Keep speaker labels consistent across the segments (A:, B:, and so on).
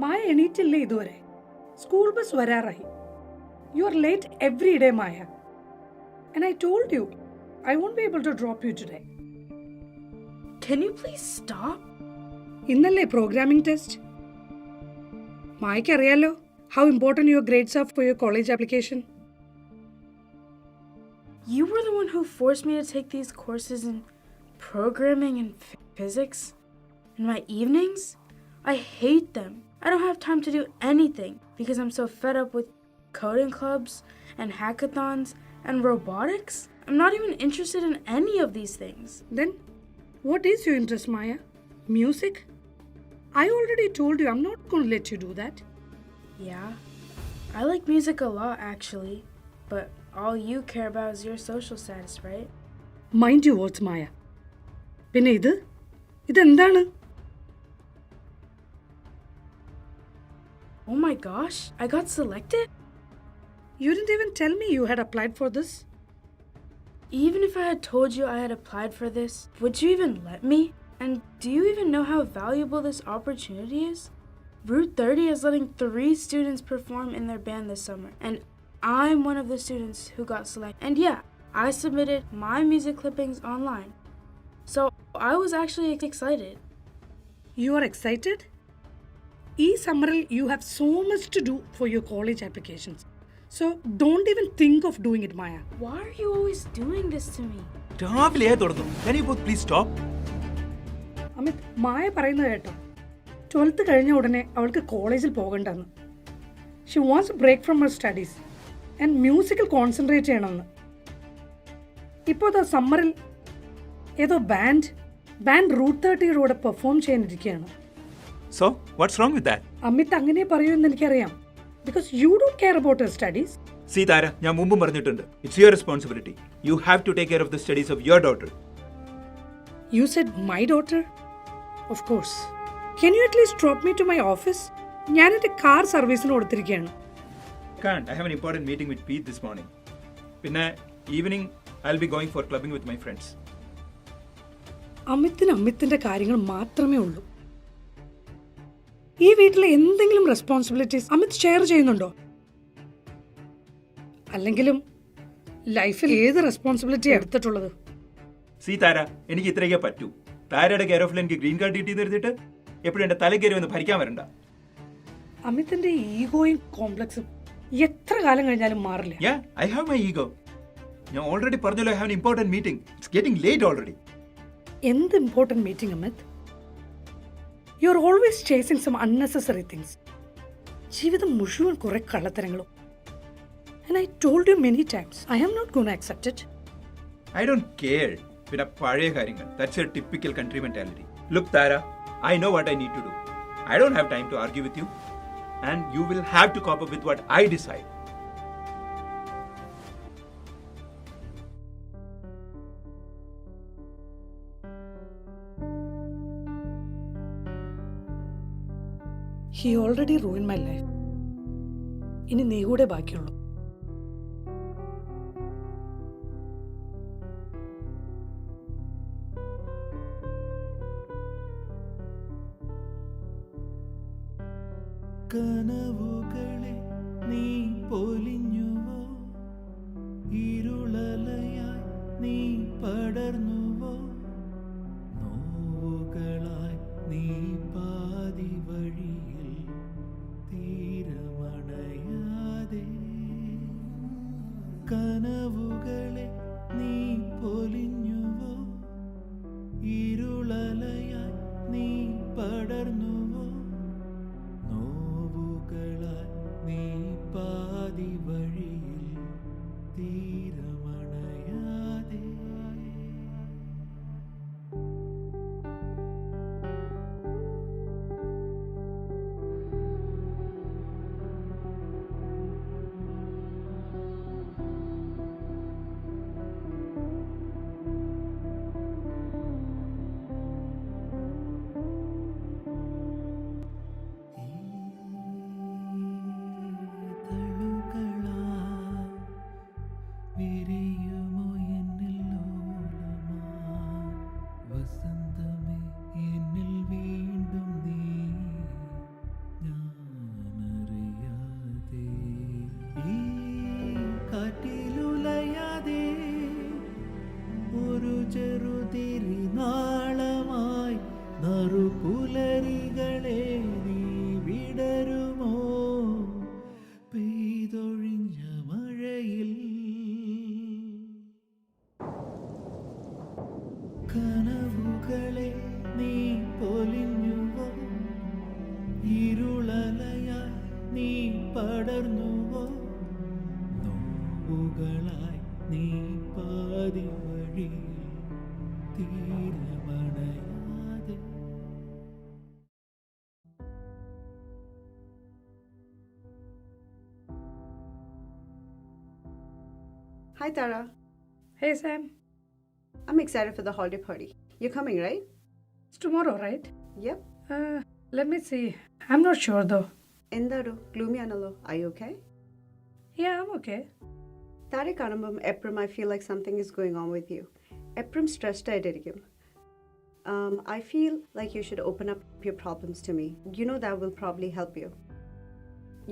A: മായ എണീറ്റില്ലേ ഇതുവരെ? School bus വരാറായി. You are late every day, Maya. And I told you, I won't be able to drop you today.
B: Can you please stop?
A: ഇന്നല്ലേ programming test. മായയ്ക്ക് അറിയാലോ how important your grades are for your college application.
B: You were the one who forced me to take these courses in programming and physics in my evenings. I hate them. I don't have time to do anything because I'm so fed up with coding clubs and hackathons and robotics. I'm not even interested in any of these things.
A: Then, what is your interest, Maya? Music? I already told you I'm not going to let you do that.
B: Yeah, I like music a lot actually, but all you care about is your social status, right?
A: Mind your words, Maya. പിന്നെ ഇതെന്താണ്?
B: Oh my gosh, I got selected?
A: You didn't even tell me you had applied for this.
B: Even if I had told you I had applied for this, would you even let me? And do you even know how valuable this opportunity is? Route 30 is letting 3 students perform in their band this summer, and I'm one of the students who got selected. And yeah, I submitted my music clippings online. So I was actually excited.
A: You are excited? ഈ സമ്മറിൽ you have so much to do for your college applications. So don't even think of doing it, Maya.
B: Why are you always doing this to me?
C: രാവിലെ തുടങ്ങും. Can you both please stop?
A: Amit, മായ പറയുന്നത് കേട്ടോ. 12th കഴിഞ്ഞ ഉടനെ അവൾക്ക് കോളേജിൽ പോകണ്ടെന്ന്. She wants break from her studies and മ്യൂസിക്കിൽ കോൺസെൻട്രേറ്റ് ചെയ്യണമെന്ന്. ഇപ്പോൾ സമ്മറിൽ ഏതോ ബാൻഡ് റൂട്ട് 30 കൂടെ പെർഫോം ചെയ്യാനിരിക്കുകയാണ്.
C: So, what's wrong with that?
A: Amit അങ്ങനെ പറയുമെന്ന് എനിക്കറിയാം. Because you don't care about her studies.
C: See, Tara, ഞാൻ മുമ്പും പറഞ്ഞിട്ടുണ്ട്. It's your responsibility. You have to take care of the studies of your daughter.
A: You said my daughter? Of course. Can you at least drop me to my office? ഞാൻ എൻ്റെ car സർവീസിന് കൊടുത്തിരിക്കുകയാണ്.
C: Can't. I have an important meeting with Pete this morning. പിന്നെ evening I'll be going for clubbing with my friends.
A: അമിത്തിൻ്റെ കാര്യങ്ങൾ മാത്രമേ ഉള്ളൂ. ഈ വീട്ടിലെ എന്തെങ്കിലും റെസ്പോൺസിബിലിറ്റീസ് അമിത് ഷെയർ ചെയ്യുന്നുണ്ടോ? അല്ലെങ്കിലും ലൈഫിൽ ഏത് റെസ്പോൺസിബിലിറ്റി എടുത്തിട്ടുള്ളത്?
C: സീ താര, എനിക്ക് ഇത്രയൊക്കെ പറ്റൂ. താരയുടെ കെയർ ഓഫിൽ എനിക്ക് ഗ്രീൻ കാർഡ് കിട്ടി തരുത്തിട്ട് എപ്പോഴും എൻ്റെ തല കയറി വന്ന് ഭരിക്കാൻ വരണ്ട.
A: അമിതിന്റെ ഈഗോയും കോംപ്ലക്സും എത്ര കാലം കഴിഞ്ഞാലും മാറില്ല.
C: Yeah, I have my ego. ഞാൻ ഓൾറെഡി പറഞ്ഞല്ലോ, I have an important meeting. It's getting late already.
A: എന്ത് important meeting Amit? You are always chasing some unnecessary things. ജീവിതം മുഴുവൻ കുറെ കള്ളത്തരങ്ങളും. And I told you many times, I am not going to accept it.
C: I don't care. പിന്നെ പഴയ കാര്യങ്ങൾ. That's your typical country mentality. Look, Tara, I know what I need to do. I don't have time to argue with you. And you will have to cope up with what I decide.
A: He already ruined my life. ഇനി നീ കൂടെ ബാക്കിയുള്ളൂ.
D: കനവുകളെ നീ പൊലിഞ്ഞുവോ, ഇരുളലയായി നീ പടർന്നുവോ, നോവുകളായി നീ പാതി വഴിയിൽ തീരമണയാതെ. കനവുകളെ നീ പൊലിഞ്ഞുവോ, ഇരുളലയായി നീ പടർന്നുവോ, നോവുകളായി നീ പാതി വഴിയിൽ തീരമണയാതെ.
E: Hi Tara.
A: Hey, Sam.
E: I'm excited for the holiday party. You're coming, right?
A: It's tomorrow, right?
E: Yep.
A: Let me see. I'm not sure though.
E: Endaru, gloomy analo. Are you okay?
A: Yeah, I'm okay.
E: Tare കാണുമ്പം എപ്പോഴും I feel like something is going on with you. എപ്പോഴും stressed ആയിട്ടിരിക്കും. I feel like you should open up your problems to me. You know that will probably help you.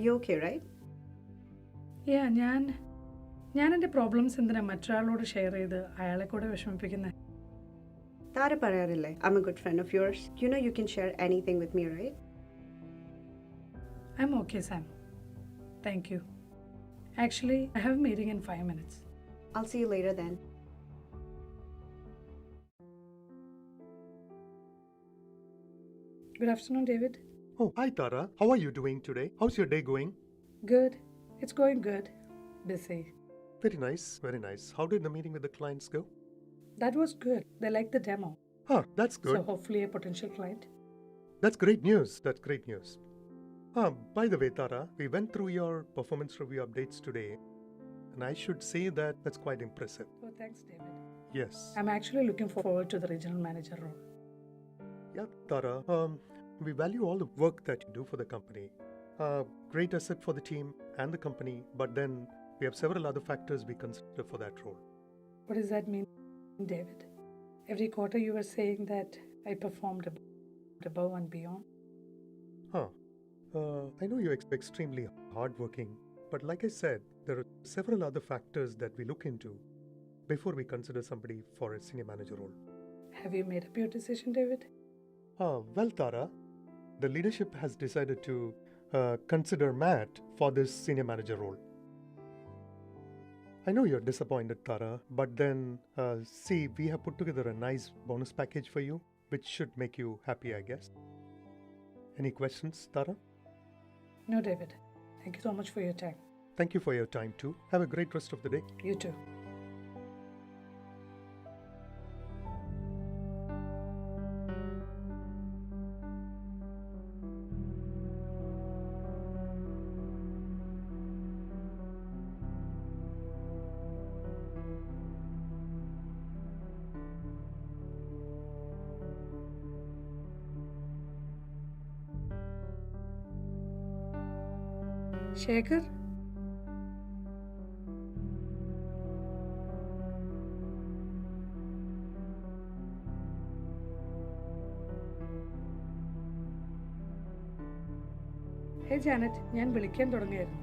E: You okay, right?
A: Yeah, ഞാൻ എൻ്റെ problems എന്തിനാ മറ്റൊരാളോട് share ചെയ്ത് അയാളെ കൂടെ വിഷമിപ്പിക്കുന്നത്?
E: Tare പറയാറില്ലേ? I'm a good friend of yours. You know you can share anything with me, right?
A: I'm okay, Sam. Thank you. Actually, I have a meeting in 5 minutes.
E: I'll see you later then.
A: Good afternoon, David.
F: Oh, hi Tara. How are you doing today? How's your day going?
A: Good. It's going good. Busy.
F: Very nice, very nice. How did the meeting with the clients go?
A: That was good. They liked the demo.
F: Huh, that's good.
A: So hopefully a potential client.
F: That's great news. That's great news. By the way, Tara, we went through your performance review updates today, and I should say that that's quite impressive.
A: Oh, thanks, David.
F: Yes.
A: I'm actually looking forward to the regional manager role.
F: Yeah, Tara. We value all the work that you do for the company. Great asset for the team and the company, but then we have several other factors we consider for that role.
A: What does that mean, David? Every quarter you were saying that I performed above and beyond.
F: I know you're extremely hardworking, but like I said, there are several other factors that we look into before we consider somebody for a senior manager role.
A: Have you made up your decision, David?
F: Well, Tara, the leadership has decided to consider Matt for this senior manager role. I know you're disappointed, Tara, but then, see, we have put together a nice bonus package for you, which should make you happy, I guess. Any questions, Tara?
A: No, David. Thank you so much for your time.
F: Thank you for your time too. Have a great rest of the day.
A: You too. Shekhar? Hey Janet, ഞാൻ വിളിക്കാൻ തുടങ്ങിയായിരുന്നു.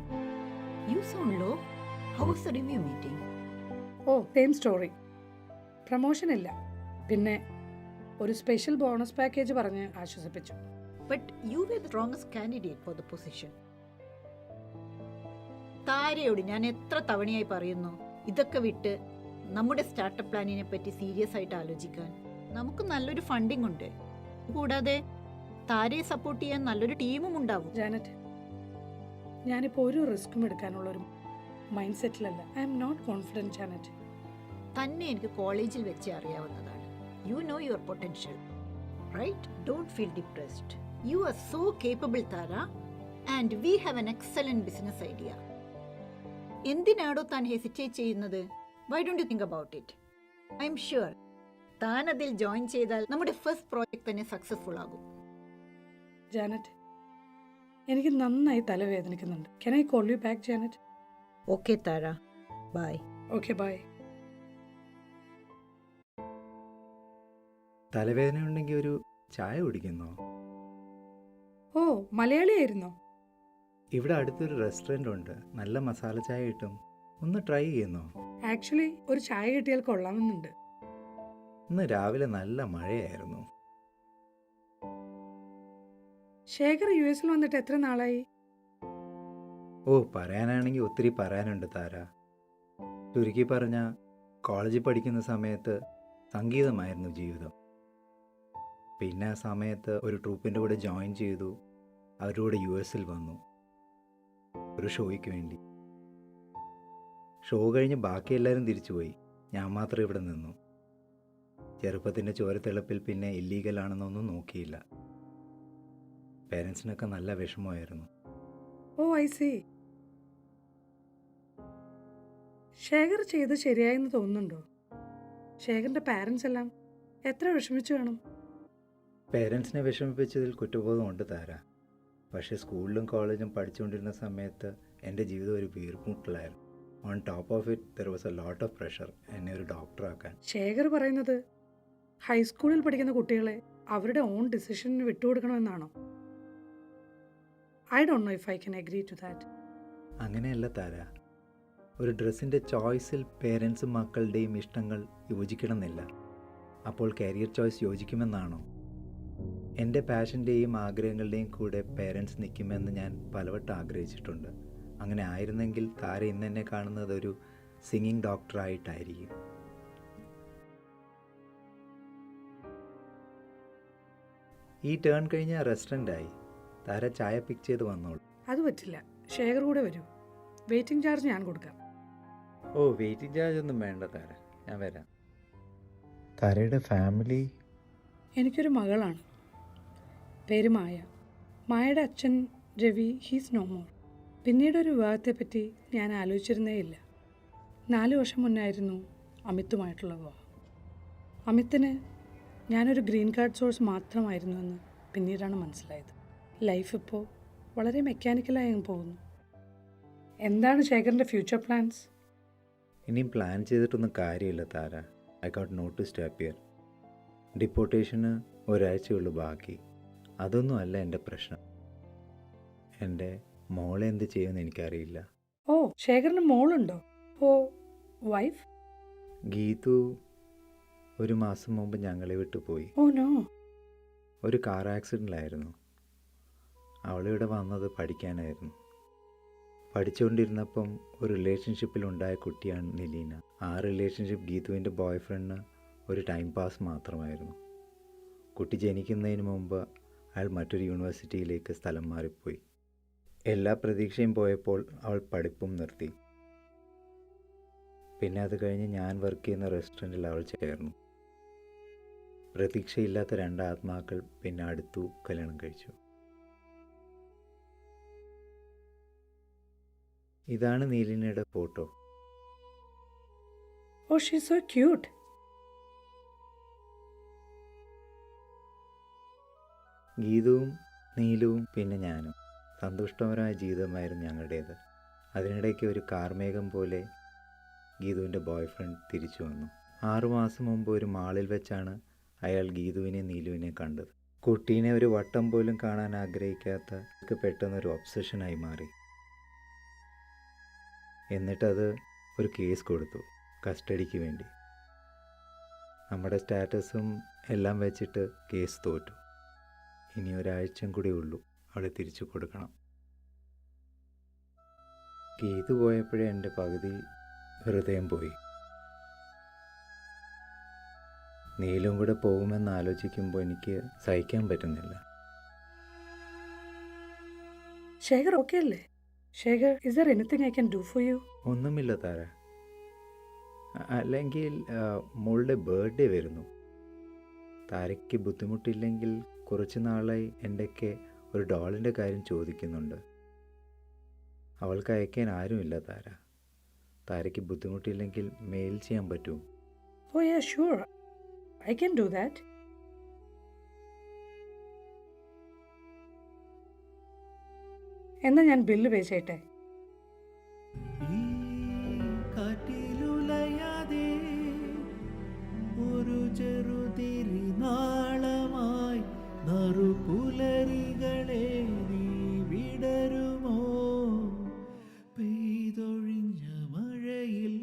G: You sound low. How was the review meeting?
A: ഓ, same story. Promotion ഇല്ല. പിന്നെ ഒരു special bonus package പറഞ്ഞ് ആശ്വസിപ്പിച്ചു.
G: But you were the strongest candidate for the position. താരയോട് ഞാൻ എത്ര തവണയായി പറയുന്നു ഇതൊക്കെ വിട്ട് നമ്മുടെ സ്റ്റാർട്ടപ്പ് പ്ലാനിനെ പറ്റി സീരിയസ് ആയിട്ട് ആലോചിക്കാൻ. നമുക്ക് നല്ലൊരു ഫണ്ടിങ് ഉണ്ട്, കൂടാതെ താരയെ സപ്പോർട്ട് ചെയ്യാൻ നല്ലൊരു ടീമും ഉണ്ടാവും.
A: ജാനറ്റ്, ഞാനിപ്പോൾ ഒരു റിസ്ക്കും എടുക്കാനുള്ള ഒരു മൈൻഡ് സെറ്റിലല്ല. I'm not confident Janet.
G: തന്നെ എനിക്ക് കോളേജിൽ വെച്ച് അറിയാവുന്നതാണ്. You know your potential, right? Don't feel depressed. You are so capable Tara, and we have an excellent business idea. എന്തിനാണോ താൻ ഹെസിറ്റേറ്റ് ചെയ്യുന്നത്? Why don't you think about it? I'm sure താൻ അതിൽ ജോയിൻ ചെയ്താൽ നമ്മുടെ ഫസ്റ്റ് പ്രോജക്റ്റ് തന്നെ successful ആകും.
A: Janet, എനിക്ക് നന്നായി തലവേദനിക്കുന്നുണ്ട്. Can I call you back, Janet?
G: Okay Thara, bye.
A: Okay, bye.
H: തലവേദന ഉണ്ടെങ്കിൽ ഒരു ചായ കുടിക്കുന്നോ?
A: ഓ, മലയാളിയായിരുന്നോ?
H: ഇവിടെ അടുത്തൊരു റെസ്റ്റോറൻ്റ് ഉണ്ട്, നല്ല മസാല ചായ കിട്ടും. ഒന്ന് ട്രൈ ചെയ്യുന്നോ?
A: ആക്ച്വലി ഒരു ചായ കിട്ടിയാൽ കൊള്ളാമെന്നുണ്ട്.
H: ഇന്ന് രാവിലെ നല്ല മഴയായിരുന്നു.
A: ശേഖർ US വന്നിട്ട് എത്ര നാളായി?
H: ഓ, പറയാനാണെങ്കിൽ ഒത്തിരി പറയാനുണ്ട് താര. ചുരുക്കി പറഞ്ഞ, കോളേജിൽ പഠിക്കുന്ന സമയത്ത് സംഗീതമായിരുന്നു ജീവിതം. പിന്നെ ആ സമയത്ത് ഒരു ട്രൂപ്പിൻ്റെ കൂടെ ജോയിൻ ചെയ്തു. അവരുടെ കൂടെ US വന്നു ഒരു ഷോയ്ക്ക് വേണ്ടി. ഷോ കഴിഞ്ഞ് ബാക്കി എല്ലാവരും തിരിച്ചുപോയി, ഞാൻ മാത്രം ഇവിടെ നിന്നു. ചെറുപ്പത്തിൻ്റെ ചോരത്തിളപ്പിൽ പിന്നെ ഇല്ലീഗലാണെന്നൊന്നും നോക്കിയില്ല. പേരൻസിനൊക്കെ നല്ല വിഷമമായിരുന്നു.
A: ഓ, ഐ സി. ശേഖർ ചെയ്ത് ശരിയായെന്ന് തോന്നുന്നുണ്ടോ? ശേഖറിൻ്റെ പാരൻസ് എല്ലാം എത്ര വിഷമിച്ചു കാണും?
H: പേരൻസിനെ വിഷമിപ്പിച്ചതിൽ കുറ്റബോധമുണ്ട് താര. പക്ഷേ സ്കൂളിലും കോളേജും പഠിച്ചുകൊണ്ടിരുന്ന സമയത്ത് എൻ്റെ ജീവിതം ഒരു വീർമുട്ടലായിരുന്നു. On top of it there was a lot of pressure എന്നെ ഒരു ഡോക്ടറാക്കാൻ.
A: ശേഖർ പറയുന്നത് ഹൈസ്കൂളിൽ പഠിക്കുന്ന കുട്ടികളെ അവരുടെ ഓൺ ഡിസിഷനിന് വിട്ടുകൊടുക്കണമെന്നാണോ? I don't know if I can agree to that.
H: അങ്ങനെയല്ല താര. ഒരു ഡ്രസ്സിൻ്റെ ചോയ്സിൽ പേരൻസും മക്കളുടെയും ഇഷ്ടങ്ങൾ യോജിക്കണമെന്നില്ല. അപ്പോൾ കരിയർ ചോയ്സ് യോജിക്കുമെന്നാണോ? എൻ്റെ പാഷൻ്റെയും ആഗ്രഹങ്ങളുടെയും കൂടെ പേരൻസ് നിൽക്കുമെന്ന് ഞാൻ പലവട്ടം ആഗ്രഹിച്ചിട്ടുണ്ട്. അങ്ങനെ ആയിരുന്നെങ്കിൽ താര ഇന്ന് എന്നെ കാണുന്നത് ഒരു സിംഗിങ് ഡോക്ടറായിട്ടായിരിക്കും. ഈ ടേൺ കഴിഞ്ഞാൽ റെസ്റ്റോറൻ്റായി. താര ചായ പിക്ക് ചെയ്ത് വന്നോളൂ.
A: അത് പറ്റില്ല, ശേഖർ കൂടെ വരൂ. വെയിറ്റിംഗ് ചാർജ് ഞാൻ കൊടുക്കാം.
H: ഓ, വെയിറ്റിംഗ് ചാർജ് ഒന്നും വേണ്ട താര, ഞാൻ വരാം. താരയുടെ ഫാമിലി?
A: എനിക്കൊരു മകളാണ്, പേര് മായ. മായയുടെ അച്ഛൻ രവി, ഹീസ് നോ മോർ. പിന്നീടൊരു വിവാഹത്തെപ്പറ്റി ഞാൻ ആലോചിച്ചിരുന്നേ ഇല്ല. 4 വർഷം മുന്നായിരുന്നു അമിത്തുമായിട്ടുള്ള വിവാഹം. അമിത്തിന് ഞാനൊരു ഗ്രീൻ കാർഡ് സോഴ്സ് മാത്രമായിരുന്നുവെന്ന് പിന്നീടാണ് മനസ്സിലായത്. ലൈഫ് ഇപ്പോൾ വളരെ മെക്കാനിക്കലായി പോകുന്നു. എന്താണ് ശേഖറിൻ്റെ ഫ്യൂച്ചർ പ്ലാൻസ്?
H: ഇനിയും പ്ലാൻ ചെയ്തിട്ടൊന്നും കാര്യമില്ല Tara. I got notice to appear. ഡിപ്പോർട്ടേഷന് ഒരാഴ്ചയുള്ളൂ ബാക്കി. അതൊന്നും അല്ല എൻ്റെ പ്രശ്നം. എൻ്റെ മോളെ എന്ത് ചെയ്യുമെന്ന് എനിക്കറിയില്ല.
A: ഓ, ശേഖറിന് മോളുണ്ടോ? ഓ, വൈഫ്?
H: ഗീതു 1 മാസം മുമ്പ് ഞങ്ങളെ വിട്ടു പോയി.
A: Oh no.
H: ഒരു കാർ ആക്സിഡൻ്റിലായിരുന്നു. അവളിവിടെ വന്നത് പഠിക്കാനായിരുന്നു. പഠിച്ചുകൊണ്ടിരുന്നപ്പം ഒരു റിലേഷൻഷിപ്പിലുണ്ടായ കുട്ടിയാണ് നിലീന. ആ റിലേഷൻഷിപ്പ് ഗീതുവിൻ്റെ ബോയ് ഫ്രണ്ടിന് ഒരു ടൈം പാസ് മാത്രമായിരുന്നു. കുട്ടി ജനിക്കുന്നതിന് മുമ്പ് അയാൾ മറ്റൊരു യൂണിവേഴ്സിറ്റിയിലേക്ക് സ്ഥലം മാറിപ്പോയി. എല്ലാ പ്രതീക്ഷയും പോയപ്പോൾ അവൾ പഠിപ്പും നിർത്തി. പിന്നെ അത് കഴിഞ്ഞ് ഞാൻ വർക്ക് ചെയ്യുന്ന റെസ്റ്റോറൻറ്റിൽ അവൾ ചേർന്നു. പ്രതീക്ഷയില്ലാത്ത 2 ആത്മാക്കൾ പിന്നെ അടുത്തു കല്യാണം കഴിച്ചു. ഇതാണ് നീലിനയുടെ photo.
A: Oh, she is so cute.
H: ഗീതവും നീലുവും പിന്നെ ഞാനും. സന്തുഷ്ടകരമായ ജീവിതമായിരുന്നു ഞങ്ങളുടേത്. അതിനിടയ്ക്ക് ഒരു കാർമേഘം പോലെ ഗീതുവിൻ്റെ ബോയ് ഫ്രണ്ട് തിരിച്ചു വന്നു. 6 മാസം മുമ്പ് ഒരു മാളിൽ വെച്ചാണ് അയാൾ ഗീതുവിനെ നീലുവിനെ കണ്ടത്. കുട്ടീനെ ഒരു വട്ടം പോലും കാണാൻ ആഗ്രഹിക്കാത്ത പെട്ടെന്നൊരു ഒബ്സഷനായി മാറി. എന്നിട്ടത് ഒരു കേസ് കൊടുത്തു, കസ്റ്റഡിക്ക് വേണ്ടി. നമ്മുടെ സ്റ്റാറ്റസും എല്ലാം വെച്ചിട്ട് കേസ് തോറ്റു. ഇനി ഒരാഴ്ചയും കൂടി ഉള്ളൂ അവളെ തിരിച്ചു കൊടുക്കണം. ഗീതു പോയപ്പോഴേ എൻ്റെ പകുതി ഹൃദയം പോയി. നീലും കൂടെ പോകുമെന്ന് ആലോചിക്കുമ്പോൾ എനിക്ക് സഹിക്കാൻ പറ്റുന്നില്ല.
A: ശേഖർ ഓക്കെ അല്ലേ? Shekhar, is there anything I can do for you?
H: ഒന്നുമില്ല താര. അല്ലെങ്കിൽ മോളുടെ ബർത്ത്ഡേ വരുന്നു. താരയ്ക്ക് ബുദ്ധിമുട്ടില്ലെങ്കിൽ കുറച്ച് നാളായി എൻ്റെയൊക്കെ ഒരു ഡോളിൻ്റെ കാര്യം ചോദിക്കുന്നുണ്ട്. അവൾക്ക് അയക്കാൻ ആരുമില്ല താര. താരയ്ക്ക് ബുദ്ധിമുട്ടില്ലെങ്കിൽ മെയിൽ ചെയ്യാൻ പറ്റുമോ?
A: Oh yeah, sure, I can do that. എന്നാ ഞാൻ ബില്ല് പേ ചെയ്യട്ടെ?
D: ഈ കാറ്റിലുലയാതെ ഒരു ചെറുതിരി നാളമായി നറുപുലരികളെ നീ വിടരുമോ പെയ്തൊഴിഞ്ഞ മഴയിൽ.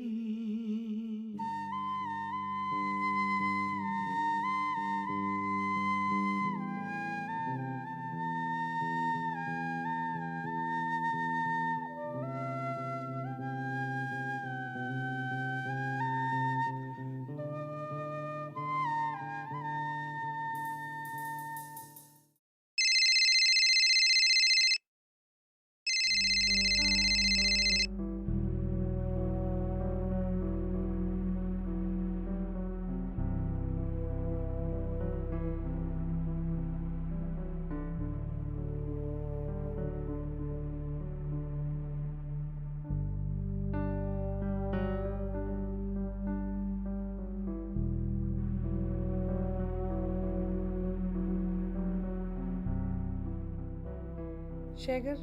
A: ശേഖർ,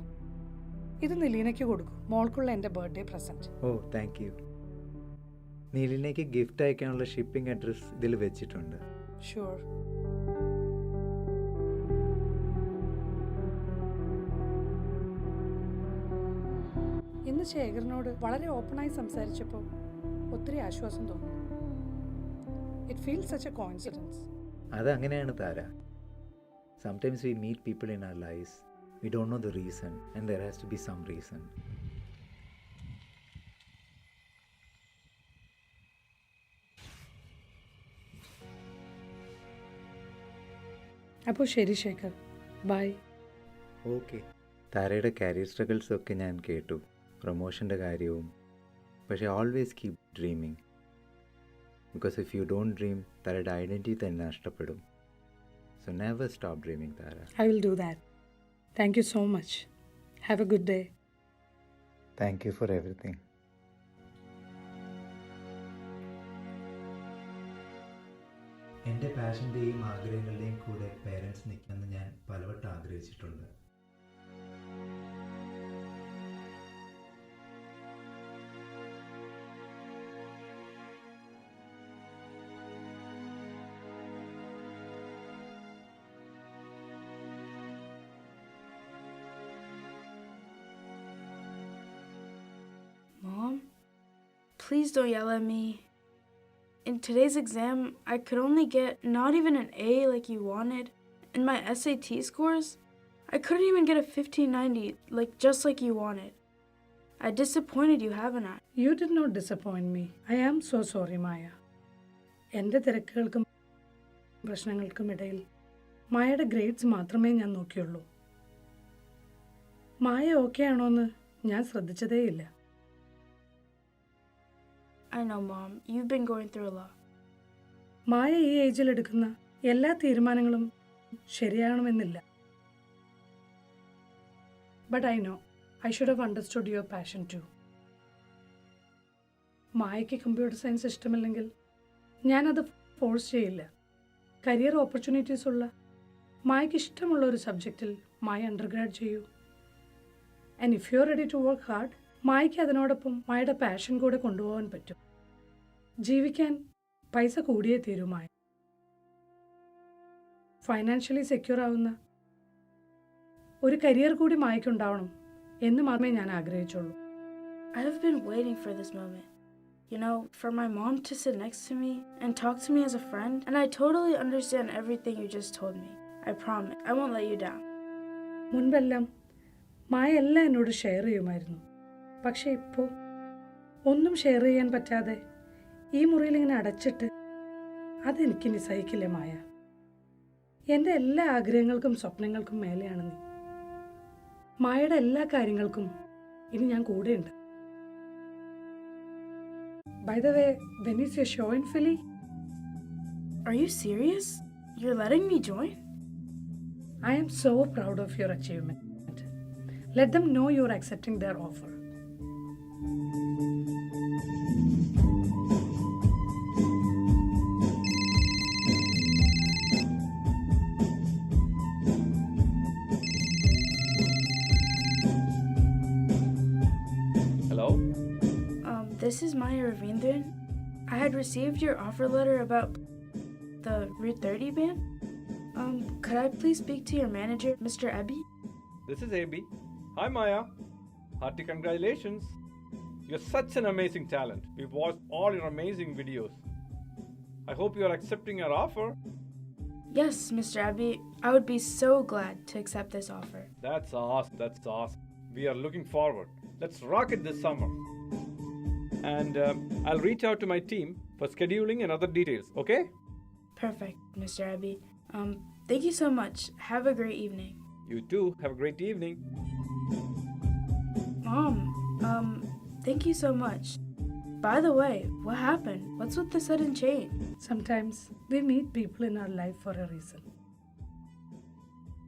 A: ഇത് നിലീനയ്ക്ക് കൊടുക്കൂ, മോൾക്കുള്ള എൻ്റെ birthday present.
H: Oh thank you. നീലിനേക്ക് ഗിഫ്റ്റ് അയക്കാനുള്ള ഷിപ്പിംഗ് അഡ്രസ്സ് ഇതിൽ വെച്ചിട്ടുണ്ട്.
A: ഷുവർ. ഇന്ന് ശേഖറിനോട് വളരെ ഓപ്പണായി സംസാരിച്ചപ്പോൾ ഒത്തിരി ആശ്വാസം തോന്നുന്നു. It feels such a coincidence.
H: അതങ്ങനെയാണ് Tara. Sometimes we meet people in our lives, we don't know the reason and there has to be some reason.
A: അപ്പോൾ ശരി ശേഖർ, ബൈ.
H: ഓക്കെ. താരയുടെ കരിയർ സ്ട്രഗിൾസ് ഒക്കെ ഞാൻ കേട്ടു, പ്രൊമോഷൻ്റെ കാര്യവും. പക്ഷേ always keep dreaming, because if you don't dream താരയുടെ ഐഡൻറ്റിറ്റി തന്നെ നഷ്ടപ്പെടും. So never stop dreaming Tara.
A: I will do that. Thank you so much. Have a good day.
H: Thank you for everything. എൻ്റെ പാഷൻ്റെയും ആഗ്രഹങ്ങളുടെയും കൂടെ പേരൻസ് നിൽക്കണമെന്ന് ഞാൻ പലവട്ടം ആഗ്രഹിച്ചിട്ടുണ്ട്.
B: Mom, please don't yell at me. In today's exam, I could only get not even an A like you wanted. In my SAT scores, I couldn't even get a 1590 just like you wanted. I disappointed you, haven't I?
A: You did not disappoint me. I am so sorry, Maya. എൻ്റെ തിരക്കുകൾക്കും പ്രശ്നങ്ങൾക്കും ഇടയിൽ മായയുടെ grades മാത്രമേ ഞാൻ നോക്കിയുള്ളൂ. മായ okay ആണോ എന്ന് ഞാൻ ശ്രദ്ധിച്ചതേയില്ല.
B: I know, Mom. You've been going through a lot.
A: മായ ഈ ഏജിൽ എടുക്കുന്ന എല്ലാ തീരുമാനങ്ങളും ശരിയാകണമെന്നില്ല. But I know I should have understood your passion too. മായയ്ക്ക് കമ്പ്യൂട്ടർ സയൻസ് ഇഷ്ടമില്ലെങ്കിൽ ഞാനത് ഫോഴ്സ് ചെയ്യില്ല. കരിയർ ഓപ്പർച്യൂണിറ്റീസ് ഉള്ള മായയ്ക്ക് ഇഷ്ടമുള്ള ഒരു സബ്ജക്റ്റിൽ മായ അണ്ടർഗ്രാഡ് ചെയ്യൂ. And if you are ready to work hard, മായയ്ക്ക് അതിനോടൊപ്പം മായയുടെ പാഷൻ കൂടെ കൊണ്ടുപോകാൻ പറ്റും. ജീവിക്കാൻ പൈസ കൂടിയേ തീരൂ മായ. ഫൈനാൻഷ്യലി സെക്യൂർ ആവുന്ന ഒരു കരിയർ കൂടി മായയ്ക്കുണ്ടാവണം എന്ന് മാത്രമേ ഞാൻ ആഗ്രഹിച്ചുള്ളൂ.
B: I have been waiting for this moment. You know, for my mom to sit next to me and talk to me as a friend, and I totally understand everything you just told me. I promise, I won't let you down.
A: മുൻപെല്ലാം മായ എല്ലാം എന്നോട് share ചെയ്യുമായിരുന്നു. പക്ഷേ ഇപ്പോൾ ഒന്നും share ചെയ്യാൻ പറ്റാതെ ഈ മുറിയിൽ ഇങ്ങനെ അടച്ചിട്ട് അതെനിക്കിനി സഹിക്കില്ലേ മായ. എൻ്റെ എല്ലാ ആഗ്രഹങ്ങൾക്കും സ്വപ്നങ്ങൾക്കും മേലെയാണ് നീ. മായയുടെ എല്ലാ കാര്യങ്ങൾക്കും ഇനി ഞാൻ കൂടെയുണ്ട്. By the way, when is your show in Philly?
B: Are you serious? You're letting me join?
A: I am so proud of your achievement. Let them know you're accepting their offer.
I: Hello?
B: This is Maya Ravindran. I had received your offer letter about the Route 30 band. Could I please speak to your manager, Mr. Abby?
I: This is AB. Hi Maya. Hearty congratulations. You're such an amazing talent. We've watched all your amazing videos. I hope you are accepting our offer.
B: Yes, Mr. Abby. I would be so glad to accept this offer.
I: That's awesome. That's awesome. We are looking forward. Let's rock it this summer. And I'll reach out to my team for scheduling and other details, okay?
B: Perfect, Mr. Abby. Thank you so much. Have a great evening.
I: You too. Have a great evening.
B: Mom, thank you so much. By the way, what happened? What's with the sudden change?
A: Sometimes we meet people in our life for a reason.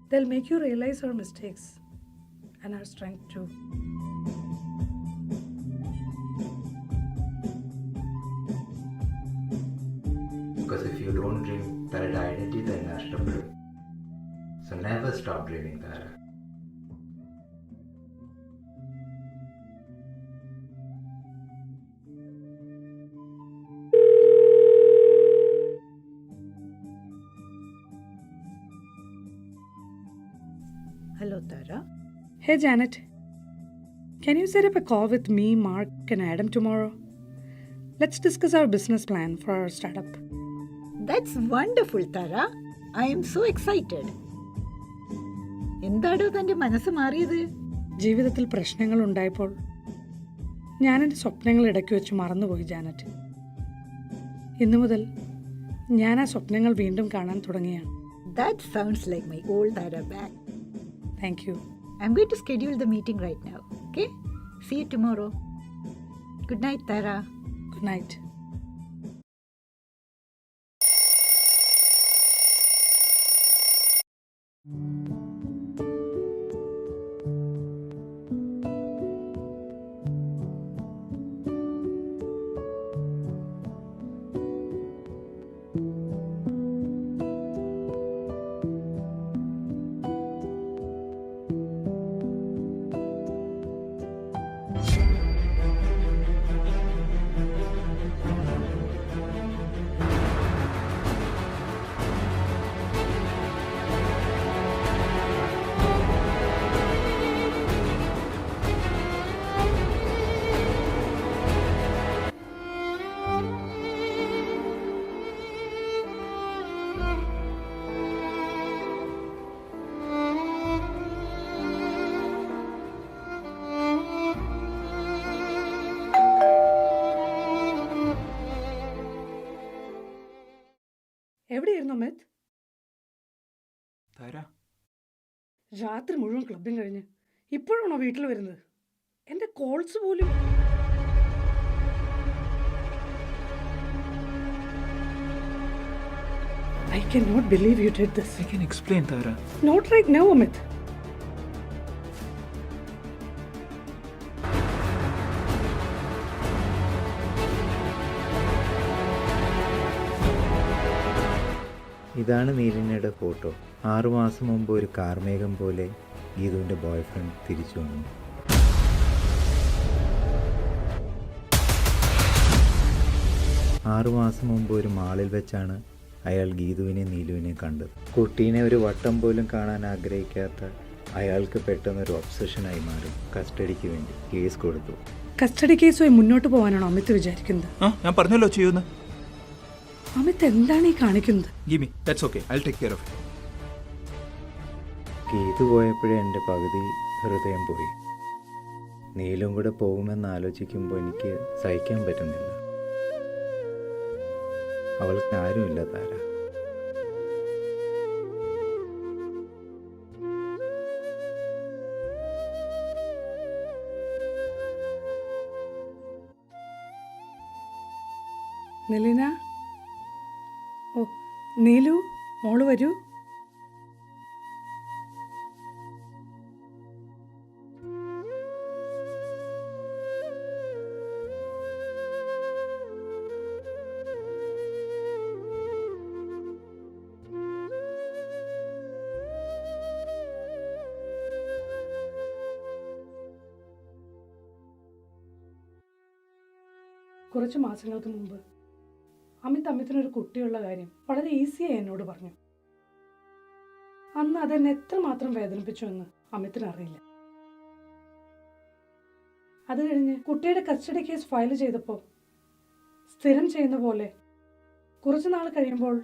A: They'll make you realize our mistakes and our strength too.
H: Because if you don't dream, താരയുടെ identity തന്നെ നഷ്ടപ്പെടും. So never stop dreaming, Tara.
G: Hello, Tara.
A: Hey, Janet. Can you set up a call with me, Mark, and Adam tomorrow? Let's discuss our business plan for our startup.
G: That's wonderful, Tara. I am so excited. എന്താടോ തൻ്റെ മനസ്സ് മാറിയത്?
A: ജീവിതത്തിൽ പ്രശ്നങ്ങൾ ഉണ്ടായപ്പോൾ ഞാൻ എൻ്റെ സ്വപ്നങ്ങൾ ഇടയ്ക്ക് വെച്ച് മറന്നുപോയി, ജാനറ്റ്. ഇന്നു മുതൽ ഞാൻ ആ സ്വപ്നങ്ങൾ വീണ്ടും കാണാൻ തുടങ്ങിയാണ്.
G: That sounds like my old Tara back.
A: Thank you.
G: I'm going to schedule the meeting right now. Okay? See you tomorrow. Good night, Tara.
A: Good night. എവിടെയായിരുന്നു അമിത്?
C: താര,
A: രാത്രി മുഴുവൻ ക്ലബിൽ കഴിഞ്ഞ് ഇപ്പോഴാണോ വീട്ടിൽ വരുന്നത്? എൻ്റെ കോൾസ് പോലും. I cannot believe you did this.
C: I can explain, Tara.
A: Not right now, Amit.
H: ഇതാണ് നീലിനയുടെ ഫോട്ടോ. 6 മാസം മുമ്പ് ഒരു കാർമേഘം പോലെ ഗീതുവിൻ്റെ ബോയ് ഫ്രണ്ട് തിരിച്ചു വന്നു. മാസം മുമ്പ് ഒരു മാളിൽ വെച്ചാണ് അയാൾ ഗീതുവിനെ നീലുവിനെ കണ്ടത്. കുട്ടീനെ ഒരു വട്ടം പോലും കാണാൻ ആഗ്രഹിക്കാത്ത അയാൾക്ക് പെട്ടെന്നൊരു ഒബ്സഷനായി മാറി. കസ്റ്റഡിക്ക് വേണ്ടി കേസ് കൊടുത്തു.
A: കസ്റ്റഡി കേസുമായി മുന്നോട്ട് പോകാനാണോ അമിത് വിചാരിക്കുന്നത്?
C: ഞാൻ പറഞ്ഞല്ലോ ചെയ്യുന്നു.
A: അമിത് എന്താണ് ഈ കാണിക്കുന്നത്?
C: Give me. That's okay. I'll take care of it.
H: Geethu പോയപ്പോഴേ എൻ്റെ പകുതി ഹൃദയം പോയി. നീലും കൂടെ പോകുമെന്ന് ആലോചിക്കുമ്പോൾ എനിക്ക് സഹിക്കാൻ പറ്റുന്നില്ല. അവൾക്ക് ആരുമില്ല താര.
A: നിലിന, ഓ നീലു, മോള് വരൂ. കുറച്ച് മാസങ്ങൾക്ക് മുമ്പ് അമിതിനൊരു കുട്ടിയുള്ള കാര്യം വളരെ ഈസിയായി എന്നോട് പറഞ്ഞു. അന്ന് അതെന്നെ എത്രമാത്രം വേദനിപ്പിച്ചു എന്ന് അമിതിന് അറിയില്ല. അത് കഴിഞ്ഞ് കുട്ടിയുടെ കസ്റ്റഡി കേസ് ഫയൽ ചെയ്തപ്പോൾ സ്ഥിരം ചെയ്യുന്ന പോലെ കുറച്ചു നാൾ കഴിയുമ്പോൾ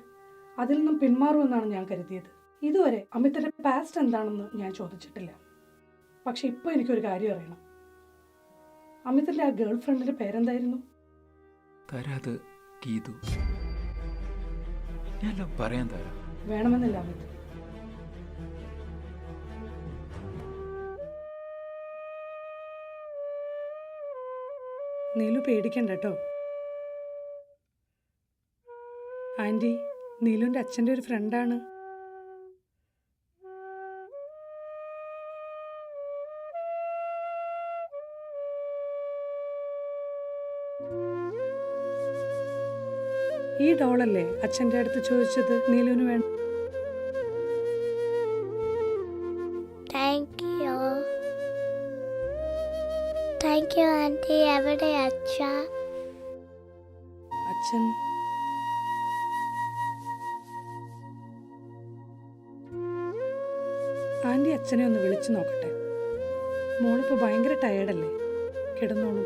A: അതിൽ നിന്നും പിന്മാറുമെന്നാണ് ഞാൻ കരുതിയത്. ഇതുവരെ അമിതിന്റെ പാസ്റ്റ് എന്താണെന്ന് ഞാൻ ചോദിച്ചിട്ടില്ല. പക്ഷെ ഇപ്പോൾ എനിക്കൊരു കാര്യം അറിയണം. അമിതിന്റെ ആ ഗേൾ ഫ്രണ്ടിന്റെ പേരെന്തായിരുന്നു?
C: അത് ഗീതു. ഞാൻ പറയാൻ തരാം.
A: വേണമെന്നില്ല അമിത്. നീലു പേടിക്കണ്ട കേട്ടോ. ആൻറ്റി നീലുവിൻ്റെ അച്ഛൻ്റെ ഒരു ഫ്രണ്ടാണ്. ഈ ഡോളല്ലേ അച്ഛൻ്റെ അടുത്ത് ചോദിച്ചത് നീലുവിന് വേണം?
J: Thank you aunty. എവിടെ അച്ഛൻ?
A: ആൻറ്റി അച്ഛനെ ഒന്ന് വിളിച്ചു നോക്കട്ടെ. മോളിപ്പോൾ ഭയങ്കര ടയേർഡല്ലേ, കിടന്നോളൂ.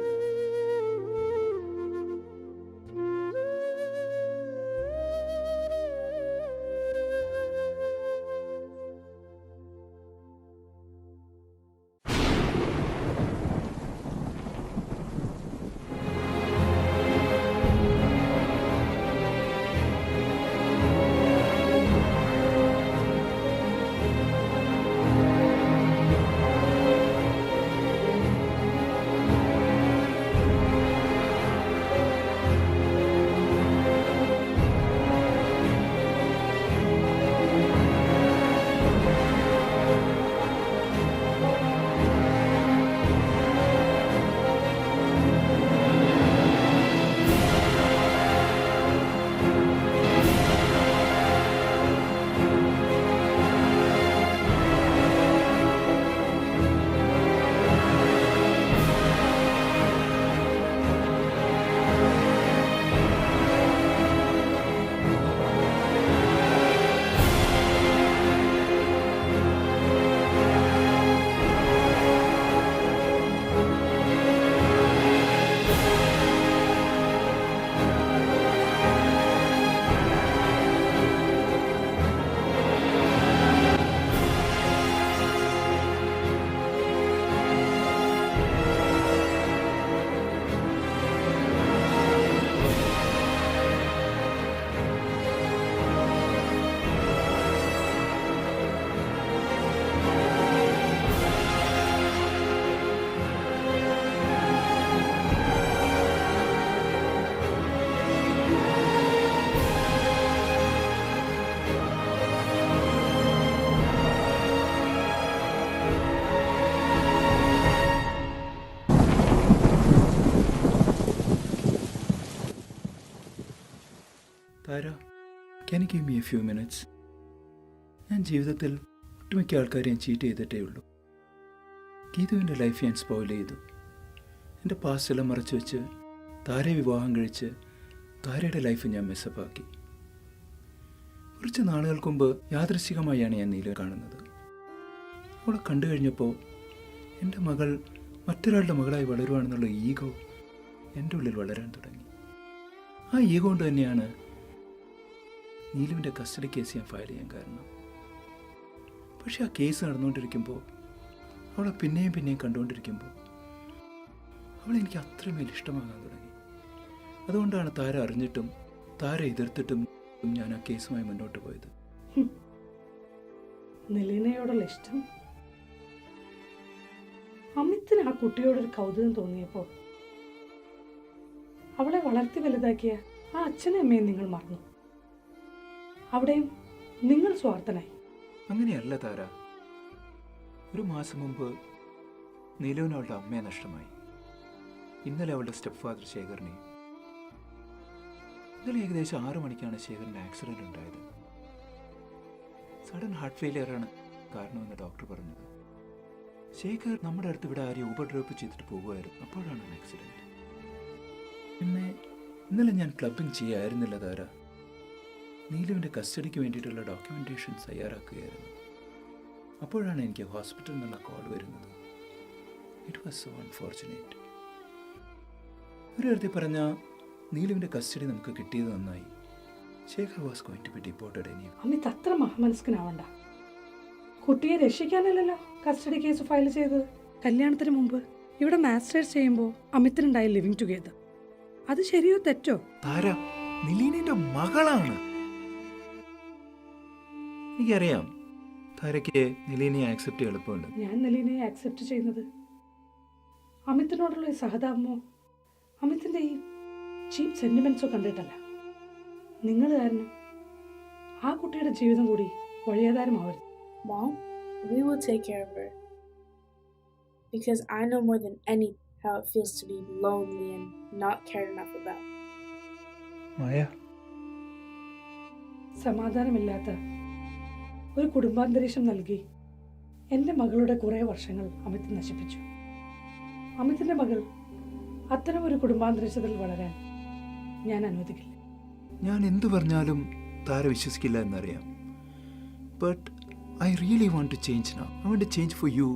C: Tara, can you give me a few minutes? ഞാൻ ജീവിതത്തിൽ ഒട്ടുമിക്ക ആൾക്കാരെയും ചീറ്റ് ചെയ്തിട്ടേ ഉള്ളൂ. ഗീതുവിൻ്റെ ലൈഫ് ഞാൻ സ്പോയിൽ ചെയ്തു. എൻ്റെ പാസ്റ്റെല്ലാം മറച്ചു വെച്ച് താരയെ വിവാഹം കഴിച്ച് താരയുടെ ലൈഫ് ഞാൻ മെസ്സപ്പാക്കി. കുറച്ച് നാളുകൾക്ക് മുമ്പ് യാദൃശ്ചികമായാണ് ഞാൻ നീല കാണുന്നത്. അവളെ കണ്ടു കഴിഞ്ഞപ്പോൾ എൻ്റെ മകൾ മറ്റൊരാളുടെ മകളായി വളരുവാണെന്നുള്ള ഈഗോ എൻ്റെ ഉള്ളിൽ വളരാൻ തുടങ്ങി. ആ ഈഗോ കൊണ്ട് തന്നെയാണ് നീലുവിൻ്റെ കസ്റ്റഡി കേസ് ഞാൻ ഫയൽ ചെയ്യാൻ കാരണം. പക്ഷെ ആ കേസ് നടന്നുകൊണ്ടിരിക്കുമ്പോൾ, അവളെ പിന്നെയും പിന്നെയും കണ്ടുകൊണ്ടിരിക്കുമ്പോൾ അവളെ എനിക്ക് അത്രമേൽ ഇഷ്ടമാകാൻ തുടങ്ങി. അതുകൊണ്ടാണ് താര അറിഞ്ഞിട്ടും താര എതിർത്തിട്ടും ഞാൻ ആ കേസുമായി മുന്നോട്ട് പോയത്.
A: നിലീനയോടുള്ള ഇഷ്ടം, അമിത്തിന് ആ കുട്ടിയോടൊരു കൗതുകം തോന്നിയപ്പോൾ അവളെ വളർത്തി വലുതാക്കിയ ആ അച്ഛനും അമ്മയും നിങ്ങൾ മറന്നു. അവിടെയും നിങ്ങൾ സ്വാർത്ഥനായി.
C: അങ്ങനെയല്ല താര. ഒരു മാസം മുമ്പ് നീലുവിന് അവളുടെ അമ്മയെ നഷ്ടമായി. ഇന്നലെ അവളുടെ സ്റ്റെപ്പ് ഫാദർ ശേഖറിനെ. ഇന്നലെ ഏകദേശം 6 മണിക്കാണ് ശേഖറിന് ആക്സിഡന്റ് ഉണ്ടായത്. സഡൻ ഹാർട്ട് ഫെയിലിയറാണ് കാരണമെന്ന് ഡോക്ടർ പറഞ്ഞത്. ശേഖർ നമ്മുടെ അടുത്ത് ഇവിടെ ആരെയും ഉപദ്രവിപ്പ് ചെയ്തിട്ട് പോകുമായിരുന്നു. അപ്പോഴാണ് ആക്സിഡന്റ്. പിന്നെ ഇന്നലെ ഞാൻ ക്ലബിങ് ചെയ്യായിരുന്നില്ല താര. നീലുവിൻ്റെ കസ്റ്റഡിക്ക് വേണ്ടിയിട്ടുള്ള ഡോക്യുമെൻറ്റേഷൻസ് തയ്യാറാക്കുകയായിരുന്നു. അപ്പോഴാണ് എനിക്ക് ഹോസ്പിറ്റലിൽ നിന്നുള്ള കോൾ വരുന്നത്. It was so unfortunate. ഒരു തരത്തിൽ പറഞ്ഞാൽ നീലുവിൻ്റെ കസ്റ്റഡി നമുക്ക് കിട്ടിയത് നന്നായി. Shekhar was going to be deported anyway.
A: Amit അത്ര മഹാമനസ്കനാവണ്ട. കുട്ടിയെ രക്ഷിക്കാനല്ലല്ലോ കസ്റ്റഡി കേസ് ഫയൽ ചെയ്തത്. കല്യാണത്തിന് മുമ്പ് ഇവിടെ മാസ്റ്റേഴ്സ് ചെയ്യുമ്പോൾ അമിത്തിനുണ്ടായി ലിവിങ് ടുഗെദർ. അത് ശരിയോ തെറ്റോ?
C: താര നിലീനയുടെ മകളാണ്. എനിക്കറിയാം താരയ്ക്ക് നിലീനയെ ആക്സെപ്റ്റ് ചെയ്യാൻ എളുപ്പമുണ്ട്.
A: ഞാൻ നിലീനയെ ആക്സെപ്റ്റ് ചെയ്യുന്നത് അമിത്തിനോടുള്ള ഈ സഹതാപമോ അമിത്തിൻ്റെ ഈ ചീപ്പ് സെന്റിമെന്റ്സോ കണ്ടിട്ടല്ല. നിങ്ങൾ കാരണം ആ കുട്ടിയുടെ ജീവിതം കൂടി വഴിയാധാരമാവരുത്.
B: Mom, we will take care of her. Because I know more than anything how it feels to be lonely and not cared enough about.
C: മായ,
A: സമാധാനമില്ലാത്ത ഒരു കുടുംബാന്തരീക്ഷം നൽകി എൻ്റെ മകളുടെ കുറേ വർഷങ്ങൾ അമിത് നശിപ്പിച്ചു. അമിതിൻ്റെ മകൾ അത്തരം ഒരു കുടുംബാന്തരീക്ഷത്തിൽ വളരാൻ ഞാൻ അനുവദിക്കില്ല.
C: ഞാൻ എന്തു പറഞ്ഞാലും താര വിശ്വസിക്കില്ല എന്നറിയാം. But I really want to change now. I want to change for you,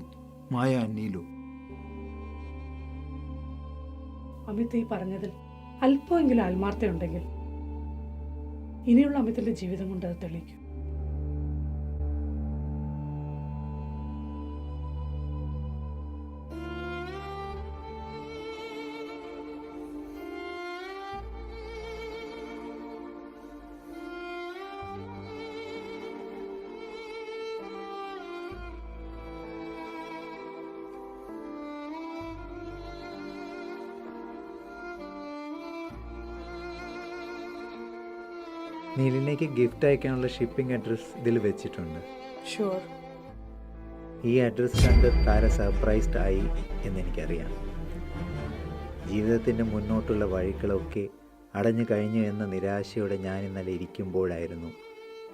C: Maya and Neelu.
A: Amit ഈ പറഞ്ഞതിൽ അല്പമെങ്കിലും ആത്മാർത്ഥയുണ്ടെങ്കിൽ ഇനിയുള്ള അമിതിന്റെ ജീവിതം കൊണ്ട് അത് തെളിയിക്കും.
H: നീലിനേക്ക് ഗിഫ്റ്റ് അയക്കാനുള്ള ഷിപ്പിംഗ് അഡ്രസ്സ് ഇതിൽ വെച്ചിട്ടുണ്ട്.
A: ഷുവർ.
H: ഈ അഡ്രസ്സ് കണ്ട് താര സർപ്രൈസ്ഡ് ആയി എന്നെനിക്കറിയാം. ജീവിതത്തിൻ്റെ മുന്നോട്ടുള്ള വഴികളൊക്കെ അടഞ്ഞു കഴിഞ്ഞു എന്ന നിരാശയോടെ ഞാൻ ഇന്നലെ ഇരിക്കുമ്പോഴായിരുന്നു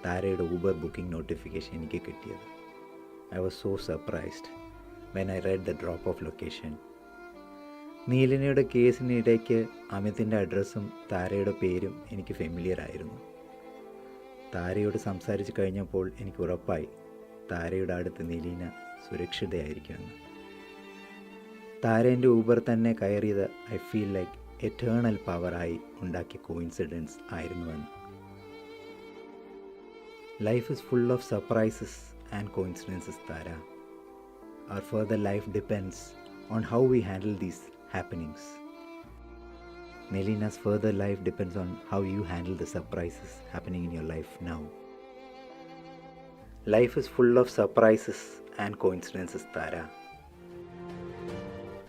H: താരയുടെ ഊബർ ബുക്കിംഗ് നോട്ടിഫിക്കേഷൻ എനിക്ക് കിട്ടിയത്. I was so surprised when I read the drop off location. നീലിനയുടെ കേസിനിടയ്ക്ക് അമിതിൻ്റെ അഡ്രസ്സും താരയുടെ പേരും എനിക്ക് ഫെമിലിയർ ആയിരുന്നു. താരയോട് സംസാരിച്ച് കഴിഞ്ഞപ്പോൾ എനിക്ക് ഉറപ്പായി താരയുടെ അടുത്ത് നീലിന സുരക്ഷിതയായിരിക്കുമെന്ന്. താര എൻ്റെ ഊബർ തന്നെ കയറിയത് ഐ ഫീൽ ലൈക്ക് എറ്റേണൽ പവറായി ഉണ്ടാക്കിയ കോയിൻസിഡൻസ് ആയിരുന്നുവെന്ന്. Life is full of surprises and coincidences Tara. Our further life depends on how we handle these happenings. Nelina's further life depends on how you handle the surprises happening in your life now. Life is full of surprises and coincidences, Tara.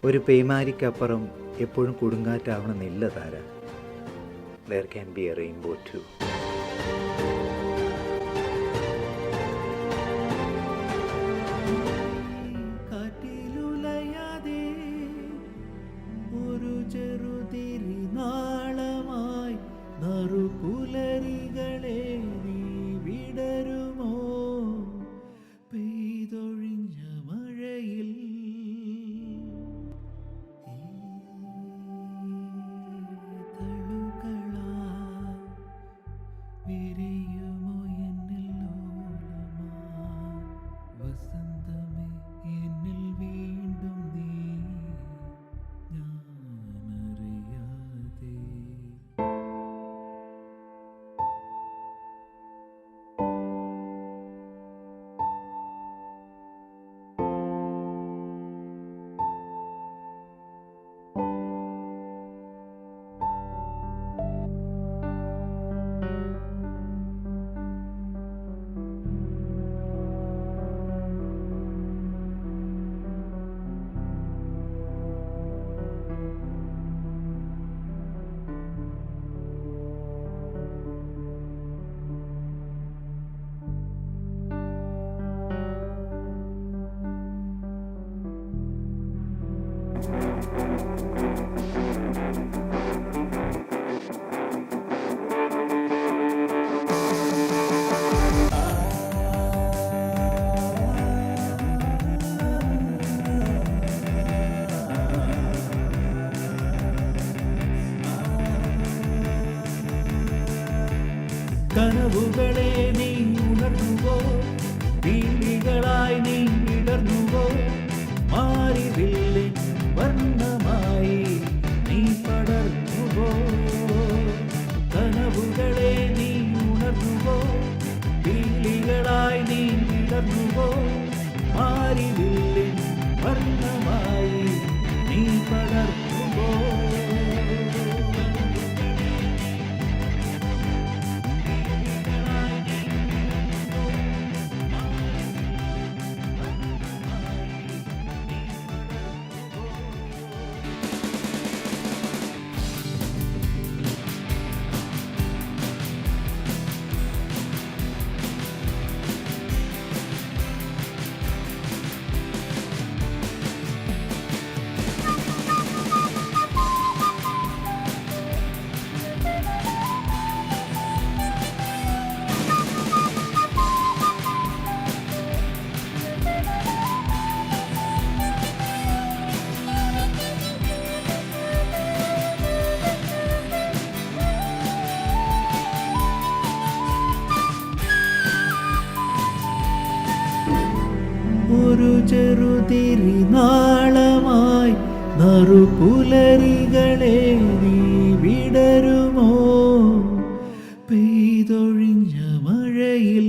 H: ഒരു പേമാരിക്കപ്പുറം എപ്പോഴും കൊടുങ്കാറ്റാവണമെന്നില്ല താര. There can be a rainbow too.
D: നാളമായി നറുപുലരികളെ നീ വിടരുമോ പെയ്തൊഴിഞ്ഞ മഴയിൽ തളുകളാ വിരിയുമോ എന്നിൽ ലോലമാ വസന്തമേ എന്നിൽ വീണ്ടും നീ കനവുകളെ നീ ഉണർന്നുവോ വീഴികളായി നീ വിടർന്നുവോ മാറിവില്ലിൻ വർണ്ണമായി നീ പടർന്നുവോ കനവുകളെ നീ ഉണർന്നുവോ വീഴികളായി നീ വിടർന്നുവോ മാറിവില്ലിൻ വർണ്ണമായി നീ പടർന്നുവോ ഒരു ചെറുതിരി നാളമായി നറുപുലരികളെ നീ വിടരുമോ പെയ്തൊഴിഞ്ഞ മഴയിൽ